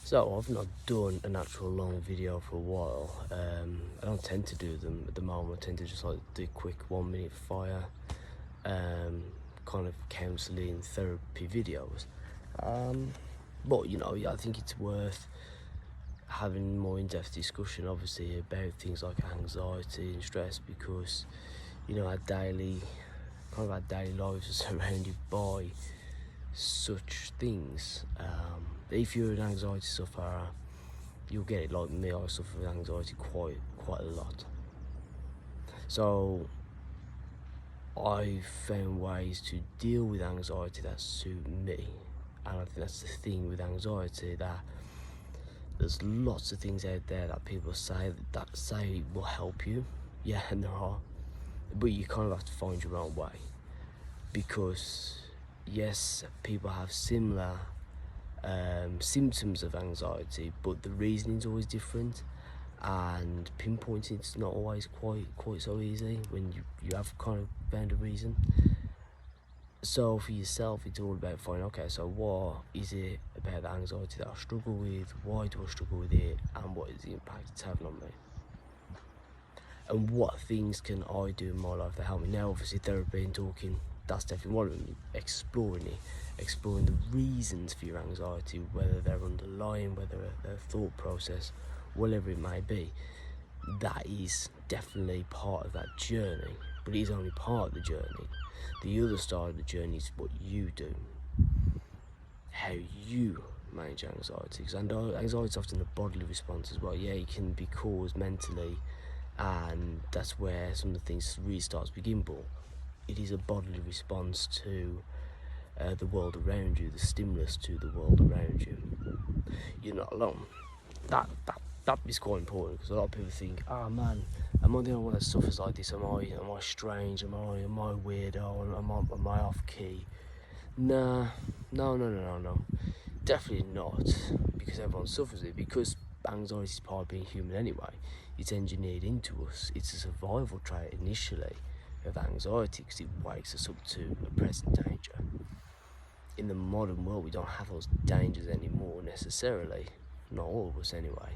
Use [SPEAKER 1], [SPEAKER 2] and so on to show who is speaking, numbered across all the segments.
[SPEAKER 1] So I've not done an actual long video for a while. I don't tend to do them at the moment. I tend to just like do quick 1 minute fire, kind of counselling therapy videos. But I think it's worth having more in-depth discussion, obviously, about things like anxiety and stress, because our daily lives are surrounded by such things. If you're an anxiety sufferer, you'll get it like me. I suffer with anxiety quite a lot. So I've found ways to deal with anxiety that suit me, and I think that's the thing with anxiety, that there's lots of things out there that people say will help you. Yeah, and there are, but you kind of have to find your own way, because yes, people have similar symptoms of anxiety, but the reasoning's always different, and pinpointing it's not always quite so easy when you have kind of found a reason. So for yourself, it's all about finding, okay, so what is it about the anxiety that I struggle with? Why do I struggle with it? And what is the impact it's having on me? And what things can I do in my life that help me? Now, obviously, therapy and talking, that's definitely one of them. Exploring the reasons for your anxiety, whether they're underlying, whether they're a thought process, whatever it may be. That is definitely part of that journey, but it is only part of the journey. The other side of the journey is what you do, how you manage anxiety. Because anxiety is often a bodily response as well. Yeah, it can be caused mentally, and that's where some of the things really start to begin, but it is a bodily response to the world around you, the stimulus to the world around you. You're not alone. That is quite important, because a lot of people think, oh man, am I the only one that suffers like this? Am I strange? Am I weirdo? Am I off key? Nah, no. Definitely not, because everyone suffers it, because anxiety is part of being human anyway. It's engineered into us. It's a survival trait initially of anxiety, because it wakes us up to a present danger. In the modern world, we don't have those dangers anymore necessarily, not all of us anyway.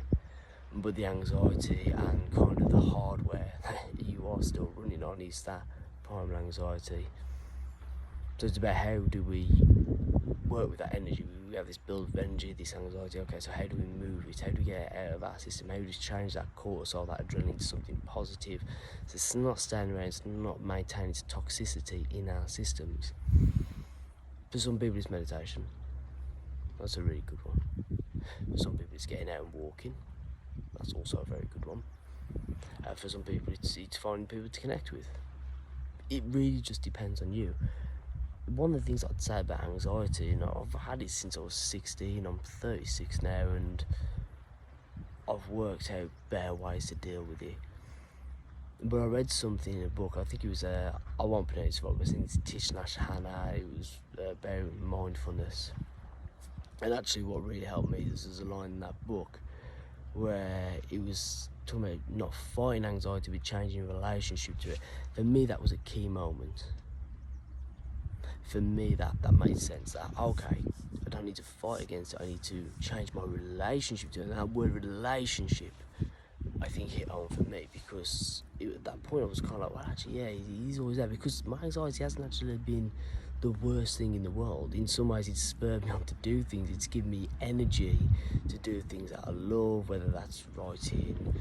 [SPEAKER 1] But the anxiety and kind of the hardware that you are still running on is that primal anxiety. So it's about, how do we work with that energy? We have this build of energy, this anxiety. Okay, so how do we move it? How do we get it out of our system? How do we change that cortisol, that adrenaline, to something positive? So it's not staying around, it's not maintaining its toxicity in our systems. For some people, it's meditation. That's a really good one. For some people, it's getting out and walking. That's also a very good one. For some people, it's finding people to connect with. It really just depends on you. One of the things I'd say about anxiety, I've had it since I was 16. I'm 36 now, and I've worked out better ways to deal with it. But I read something in a book, I think it was, I won't pronounce it wrong, but I think it's Thich Nhat Hanh. It was about mindfulness. And actually what really helped me is there's a line in that book where it was talking about not fighting anxiety, but changing your relationship to it. For me, that was a key moment. For me, that made sense. That, okay, I don't need to fight against it, I need to change my relationship to it. And that word relationship, I think, hit home for me, because at that point I was kind of like, well, actually, yeah, he's always there, because my anxiety hasn't actually been the worst thing in the world. In some ways, it's spurred me on to do things. It's given me energy to do things that I love, whether that's writing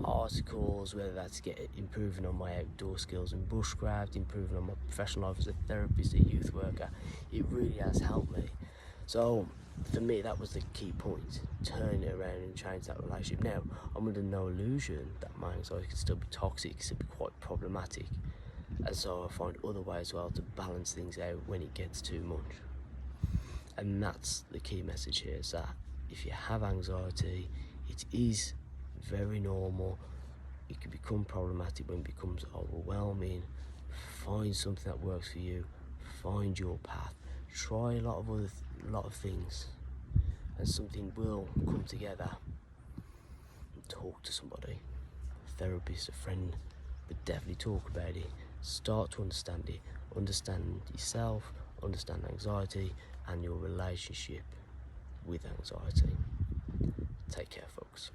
[SPEAKER 1] articles, whether that's improving on my outdoor skills in bushcraft, improving on my professional life as a therapist, a youth worker. It really has helped me. So for me, that was the key point, turn it around and change that relationship. Now, I'm under no illusion that my anxiety can still be toxic, can still be quite problematic. And so I find other ways as well to balance things out when it gets too much. And that's the key message here, is that if you have anxiety, it is very normal. It can become problematic when it becomes overwhelming. Find something that works for you. Find your path. Try a lot of things, and something will come together. Talk to somebody, a therapist, a friend, but definitely talk about it. Start to understand it. Understand yourself, understand anxiety, and your relationship with anxiety. Take care, folks.